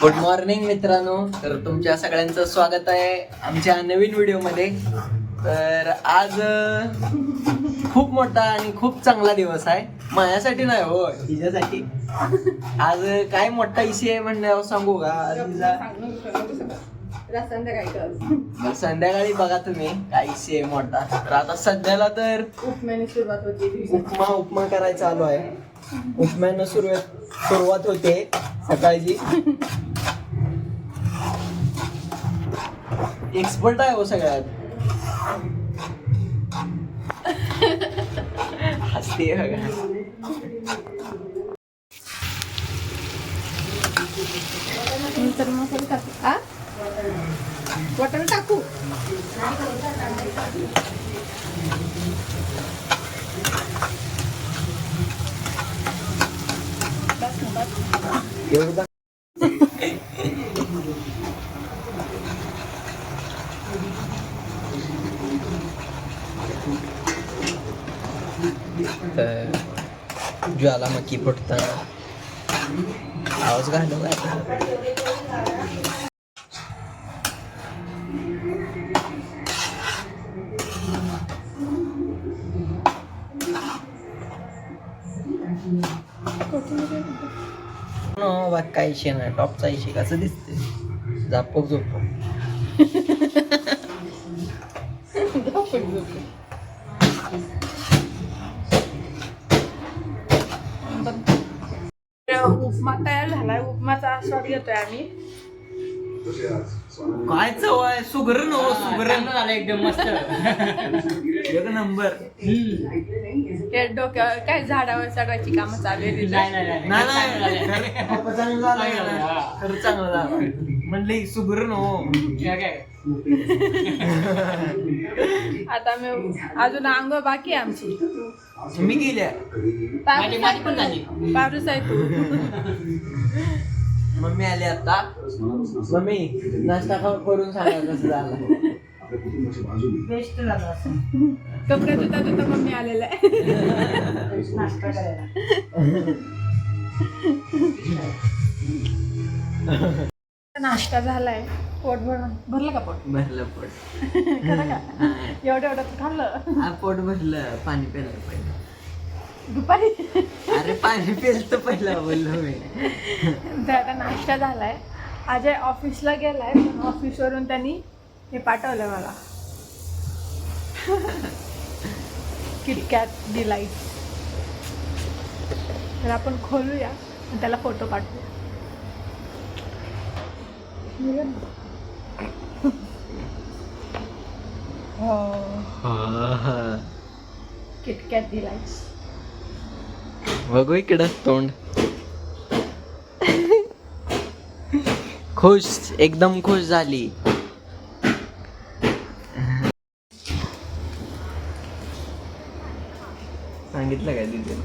Good morning मित्रांनो. तर तुमच्या सगळ्यांचं स्वागत आहे आमच्या नवीन व्हिडिओमध्ये. तर आज खूप मोठा आणि खूप चांगला दिवस आहे. माझ्यासाठी नाही हो, तिच्यासाठी. आज काय मोठा इशू आहे म्हणल्यावर सांगू का? संध्याकाळी बघा तुम्ही काय इशू आहे मोठा. तर आता सध्याला तर उपम्याने सुरुवात होती. उपमा करायचा चालू आहे. उपम्यानं सुरुवात होते सकाळची. एक्सपर्ट आहे हो सगळ्यात. हसते बघा. नंतर मसाला टाकू. वाटाणा टाकू. एवढं तर ज्वालामुखी फुटताना आवाज घालू का? काय इशे नाही. टॉपचा इशे कसं दिसते? झापक झोपक. उपमा तयार झालाय. उपमाचा आस्वाद घेतोय आम्ही. काय चव आहे? सुगरण हो, सुगरण झालं एकदम मस्त. एक नंबर. ते डोक्यावर काय झाडावर चढवायची कामं चालू आहे. खरं चांगलं झालं. म्हणले सुगरण हो. आता मी अजून अंग बाकी आहे आमची. मी गेल्या पारूस आहे तू. मम्मी आली आता. मम्मी नाश्ता करून सांगा कसं झाला. बेस्ट झाला. कपडे धुता धुता मम्मी आलेला आहे नाश्ता करायला. नाश्ता झालाय. पोट भरलं का? पोट भरलं. पोट खरं का? एवढं खाल्लं. पोट भरलं. पाणी प्यायला पाहिजे दुपारी. अरे पाणी प्यायला तर पहिला बोललो मी. तर आता नाश्ता झालाय. अजय ऑफिसला गेलाय पण ऑफिसवरून त्यांनी हे पाठवलं मला. KitKat delight. तर आपण खोलूया आणि त्याला फोटो पाठवूया. किटकॅट डिलाईट्स. बघू इकडं तोंड. खुश, एकदम खुश झाली. सांगितलं काय तिथे?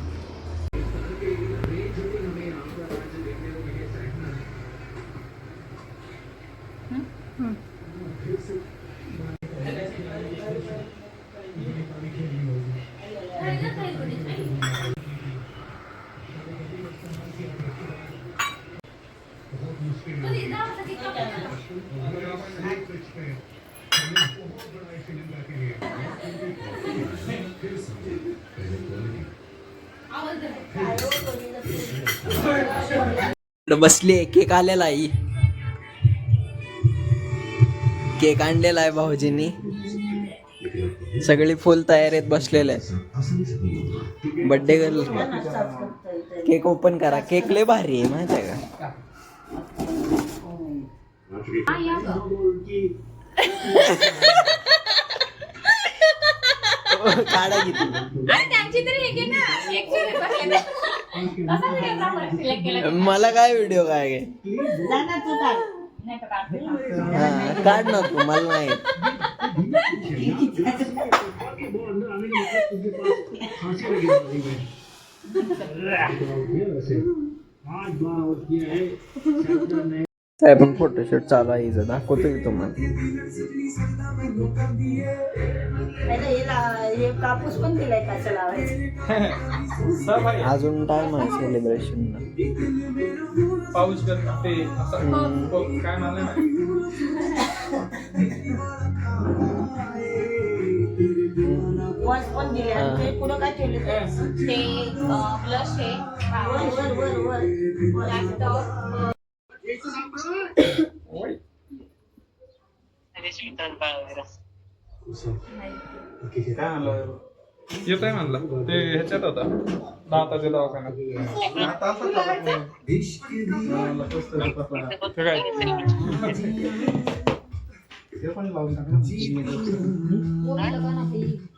बसली. केक आलेला आहे. केक आणलेला आहे भाऊजींनी. सगळी फुल तयारीत बसलेले आहेत. Birthday girl. केक ओपन करा. केक लय भारी आहे माहिती आहे का? काढा किती. मला काय व्हिडिओ काय काढ ना तू. मला नाही. काय पण फोटोशूट चालू आहे इथं, दाखवतो की तुम्हाला. हे कापूस पण दिलाय कसं लावायचं. अजून टाइम आहे सेलिब्रेशनला. पाऊस करते असं काय म्हणलं ना. वॉच पण दिले आणि ते पुढं काय ठेवले ते ब्लश आहे वर वर वर वर लॅपटॉप काय म्हणलं येतोय म्हणलं ते ह्याच्यात होता दाताच्या दवाखान्यात. ते काय ते पण लावून टाक ना.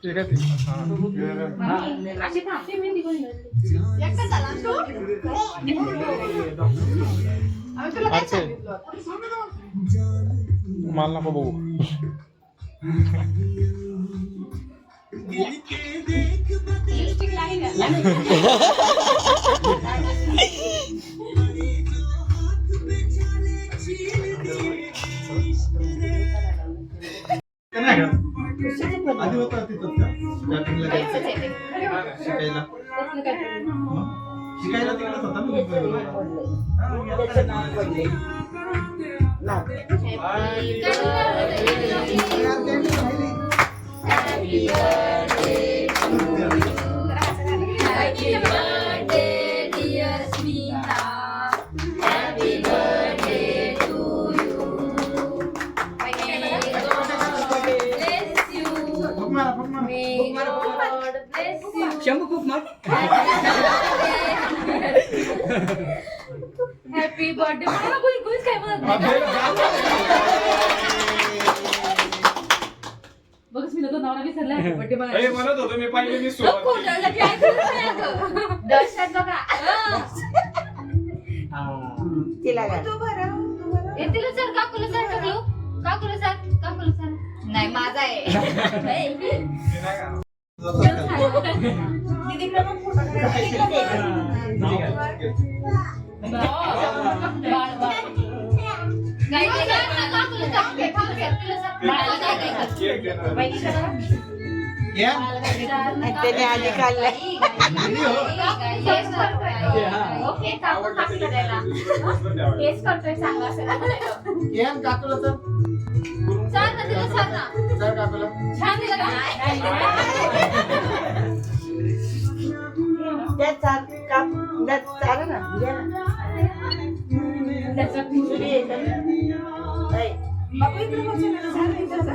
ते काय ते अशी थांबते मेहंदी कोणी मला नको बघू. लिपस्टिक लागेल आधी होता तिथं शिकायला शिकायला तिकडेच होता हॅपी बर्थडे मला कोणीच काय म्हणत नाही बघ मी नको नाव विसरला बर्थडे मला म्हणत होतो मी पाहिले मी सुरुवात दर्शन बघा तिला काय तिला सर काकूला सर टाकलो काकूला सर नाही माझा आहे दीदीकडे पण फोटो काढायला त्याने आधी काढलाय. केस करतोय सांगा छान दिलं का त्यात काम चालेल ना घ्या ना. त्याचा पिशवी आहे का? नाही. बापू इकडे बसून आहे. झालं इकडे जा.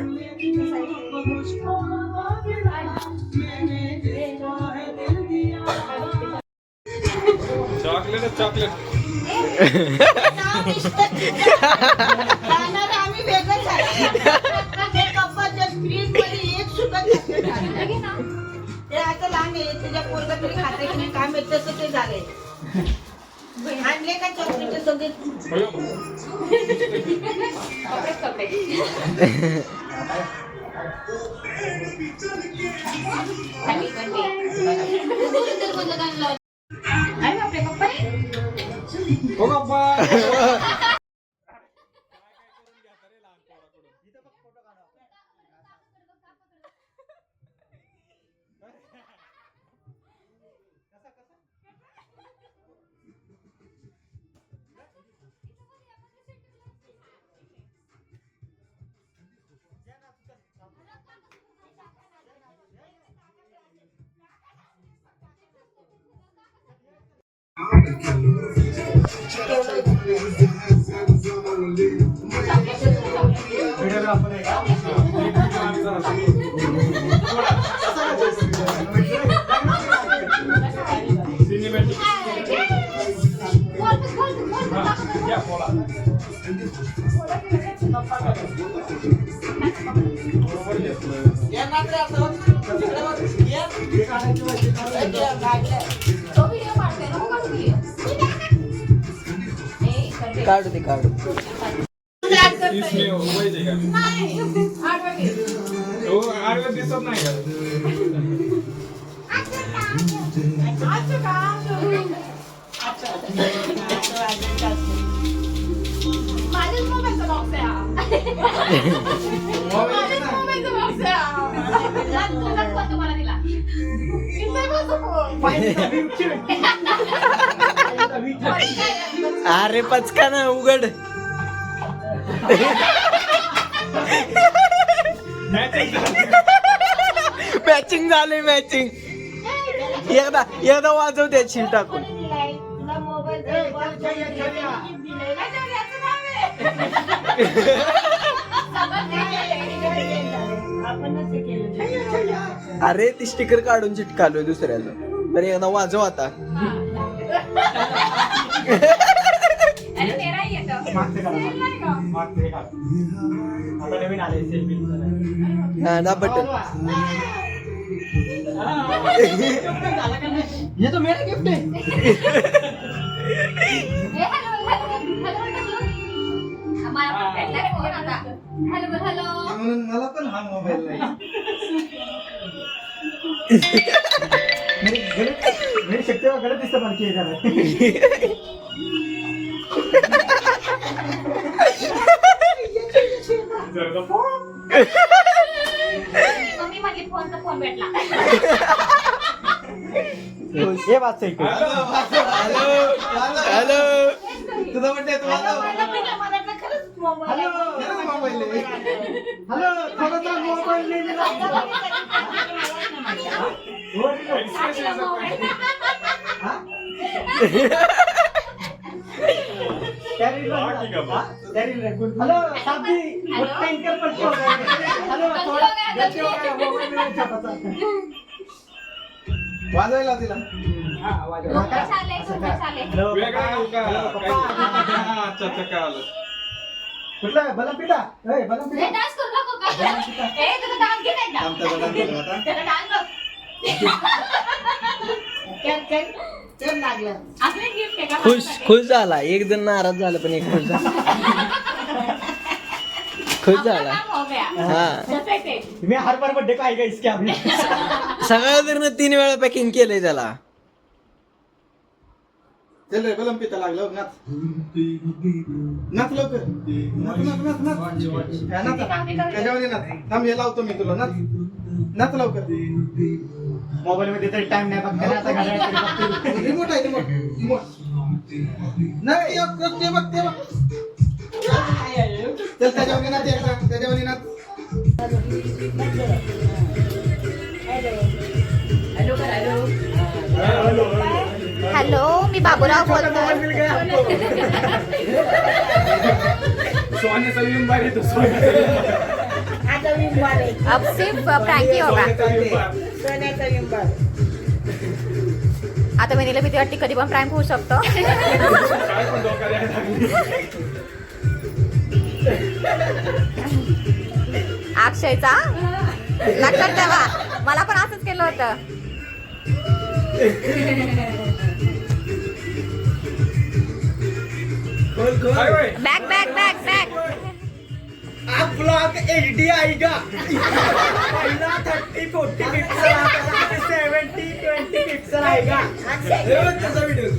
चॉकलेट खाणार आम्ही वेगळंच आहे. ते कप्पाच्या फ्रीजमध्ये एक सुद्धा चॉकलेट नाही. ते आता लहान आहे त्याच्या पोरगा तरी खाते की नाही काय माहित तसं ते झालंय. आणले का चॉकलेट सगळे हो बाप्पा काढू ते काढू. इसमें वही देगा वो आगे दिसत नाही का माझ्याच मोबाईलचा बॉक्स आहे हा. माझ्याच मोबाईलचा बॉक्स आहे हा. तुझाच फोन तुम्हाला दिला. इथे बसू फोन. अरे पचका ना उघड. मॅचिंग झाले मॅचिंग. एकदा वाजव त्याची टाकून. तुला मोबाईल दिलाय. आपणच हे केलं. अरे ती स्टिकर काढून चिटकालोय दुसऱ्याचं. तर एकदा वाजव आता. अरे तेरा ही येतं. हा ना बटन. ये तो मेरा गिफ्ट है. ए, हॅलो मला पण भेटला फोन आता. हॅलो म्हणून मला पण हा मोबाईल नाही. मेरी शक्यता गलत इस्तेमाल किया जा रहा है. मम्मी माझी फोनचा फोन भेटला. ये बात सही कही. हॅलो. तुझा बर्थडे तुम्हाला. मला तर खरंच मोबाईल हॅलो खरंच मोबाईल आहे. हॅलो थोडासा मोबाईल नाही दिला. हा? हेलो साथी वो टैंकर पलटी हो गया. हेलो थोड़ा गलती हो गया. मोबाइल में छोटा सा वाजवायला तिला. खूपच आले, खूपच आले. वेगळा घेऊ का? अच्छा अच्छा कळालं. कुठला आहे? बलम पिठा. ए बलम हे पिठा. डान्स करू नको का? ए, तुला डान्स घे नाही का? आमचा बलम पिठा आता. त्याला डान्स बघ. तर लागलं. आपलं गिफ्ट आहे का खुश माझ्यासाठी? खुश झाला. एक जण नाराज झाला पण एक खुश झाला. खुश आपलं झाला. काम हो गया. हा. जसं आहे ते. मैं हर बार बर्थडे का आएगा इसके आपने. सगळ्या जण 3 वेळा पॅकिंग केलंय त्याला. चल रे बलम पिठा लागलं. नाच नाच लवकर. नाच नाच नाच नाच. हा, नाच त्याच्यामध्ये नाच. थांब हे लावतो मी तुला. नाच नाच लवकर. मोबाईल मध्ये तरी टाइम नाही बघते आता. घड्याळ रिमोट आहे. रिमोट नाही ते बघ ते बघ. चल त्याच्यामध्ये नाच. एकदा त्याच्यामध्ये नाच. हॅलो मी बाबूराव बोलतोय. सोन्याचा विंबार येतो. सोन्याचा विंबार. आता विंबार आहे. अब सिर्फ प्रँकी होगा. सोन्याचा विंबार. सोन्याचा विंबार. आता मेनीला भीती वाटते कधी पण प्रँक होऊ शकतो. काय पण डोक्याला यायला लागली. अक्षयचा लक्षात ठेवा. मला पण असंच केलं होतं. काय बाई? Back back back back. आप ब्लॉग एचडी आएगा. पहिला 30 40 पिक्सल आता 70 20 पिक्सल आएगा. त्याचा व्हिडिओ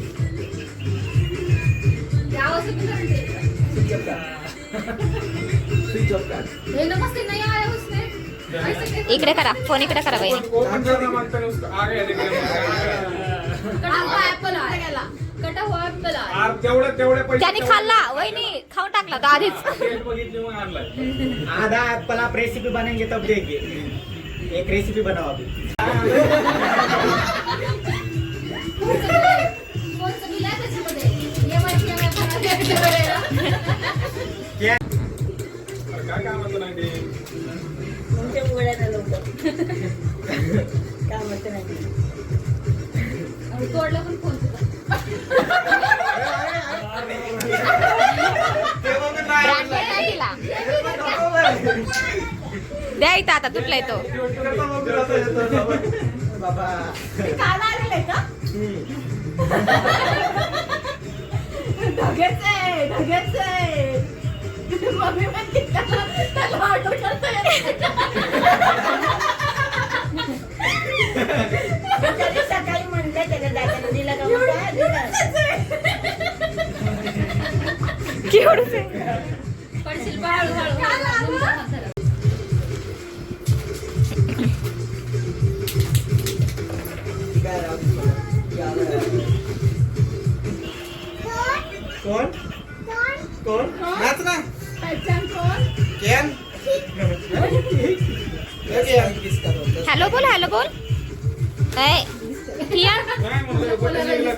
इकडे करा फोन. इकडे करा बाई. ओपन करना मागता नुसतं आग यायला तेवढे पैसे त्याने खाल्ला. वहिनी खाऊन टाकला तो आधीच. तेल बघितली मग आणलाय. आधा एप्पल आप रेसिपी बनाएंगे तब देंगे. एक रेसिपी बनाओ अभी. अरे काय कामाचं नाही ते. तुमच्या उघड्याला लवकर. काय म्हणते नाही. तोडलं पण फोन. द्या इथं आता तुटलाय तो. बाबा काल आलेलं का? ढगेचे ढगेचे. मम्मी म्हणते त्याला ऑटो करता येत. सकाळी म्हणलं त्याला जायचं दिला का? केवढंच आहे. पडशील बा, हळूहळू. कोण कोण नाच ना केन हॅलो बोल, हॅलो बोल. काय म्हणलं